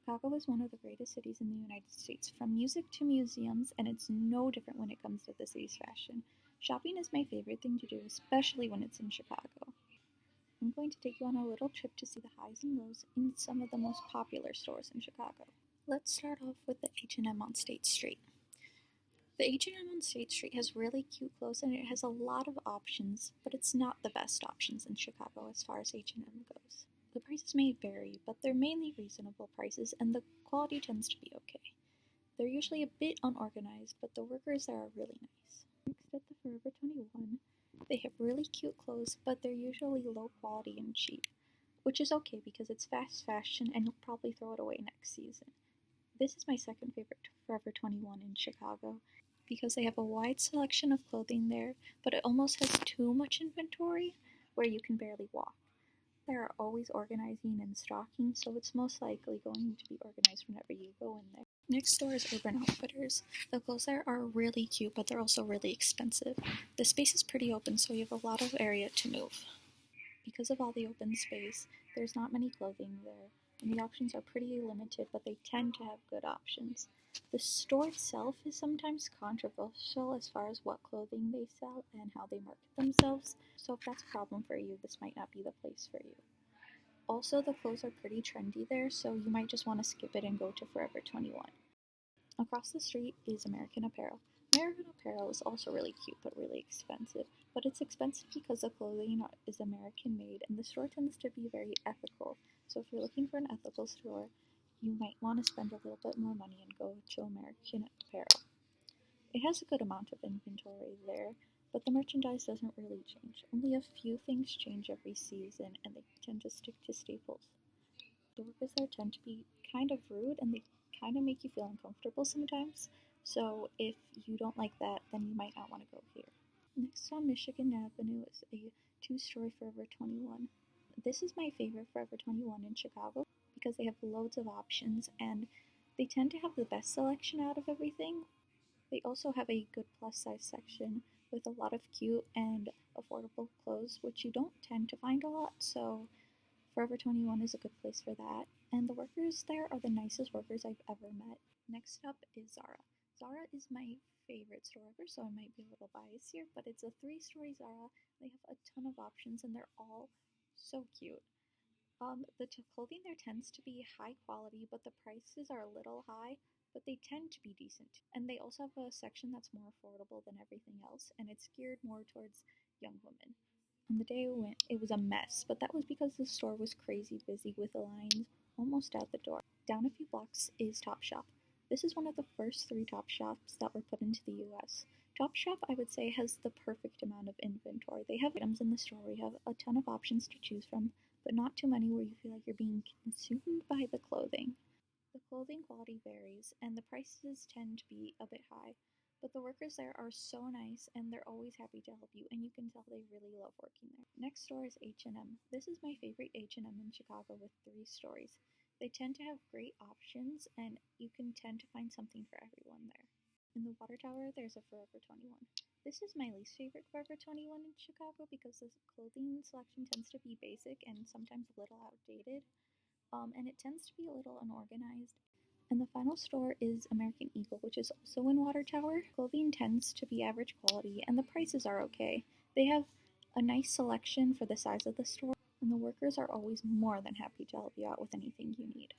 Chicago is one of the greatest cities in the United States, from music to museums, and it's no different when it comes to the city's fashion. Shopping is my favorite thing to do, especially when it's in Chicago. I'm going to take you on a little trip to see the highs and lows in some of the most popular stores in Chicago. Let's start off with the H&M on State Street. The H&M on State Street has really cute clothes and it has a lot of options, but it's not the best options in Chicago as far as H&M goes. The prices may vary, but they're mainly reasonable prices and the quality tends to be okay. They're usually a bit unorganized, but the workers there are really nice. Next at the Forever 21, they have really cute clothes, but they're usually low quality and cheap, which is okay because it's fast fashion and you'll probably throw it away next season. This is my second favorite Forever 21 in Chicago because they have a wide selection of clothing there, but it almost has too much inventory where you can barely walk. They are always organizing and stocking, so it's most likely going to be organized whenever you go in there. Next door is Urban Outfitters. The clothes there are really cute, but they're also really expensive. The space is pretty open, so you have a lot of area to move. Because of all the open space, there's not many clothing there, and the options are pretty limited, but they tend to have good options. The store itself is sometimes controversial as far as what clothing they sell and how they market themselves, so if that's a problem for you, this might not be the place for you. Also, the clothes are pretty trendy there, so you might just want to skip it and go to Forever 21. Across the street is American Apparel. American Apparel is also really cute but really expensive, but it's expensive because the clothing is American made and the store tends to be very ethical. So if you're looking for an ethical store, you might want to spend a little bit more money and go to American Apparel. It has a good amount of inventory there, but the merchandise doesn't really change. Only a few things change every season and they tend to stick to staples. The workers there tend to be kind of rude and they kind of make you feel uncomfortable sometimes. So if you don't like that, then you might not want to go here. Next on Michigan Avenue is a two-story Forever 21. This is my favorite Forever 21 in Chicago because they have loads of options and they tend to have the best selection out of everything. They also have a good plus size section with a lot of cute and affordable clothes, which you don't tend to find a lot, so Forever 21 is a good place for that, and the workers there are the nicest workers I've ever met. Next up is Zara. Zara is my favorite store ever, so I might be a little biased here, but it's a three-story Zara. They have a ton of options, and they're all so cute. The clothing there tends to be high quality, but the prices are a little high, but they tend to be decent. And they also have a section that's more affordable than everything else, and it's geared more towards young women. On the day I went, it was a mess, but that was because the store was crazy busy with lines almost out the door. Down a few blocks is Topshop. This is one of the first three Topshops that were put into the US. Topshop, I would say, has the perfect amount of inventory. They have items in the store where you have a ton of options to choose from, but not too many where you feel like you're being consumed by the clothing. The clothing quality varies, and the prices tend to be a bit high, but the workers there are so nice and they're always happy to help you, and you can tell they really love working there. Next door is H&M. This is my favorite H&M in Chicago with 3 stories. They tend to have great options and you can tend to find something for everyone there. In the Water Tower, there's a Forever 21. This is my least favorite Forever 21 in Chicago because the clothing selection tends to be basic and sometimes a little outdated, and it tends to be a little unorganized. And the final store is American Eagle, which is also in Water Tower. Clothing tends to be average quality, and the prices are okay. They have a nice selection for the size of the store, and the workers are always more than happy to help you out with anything you need.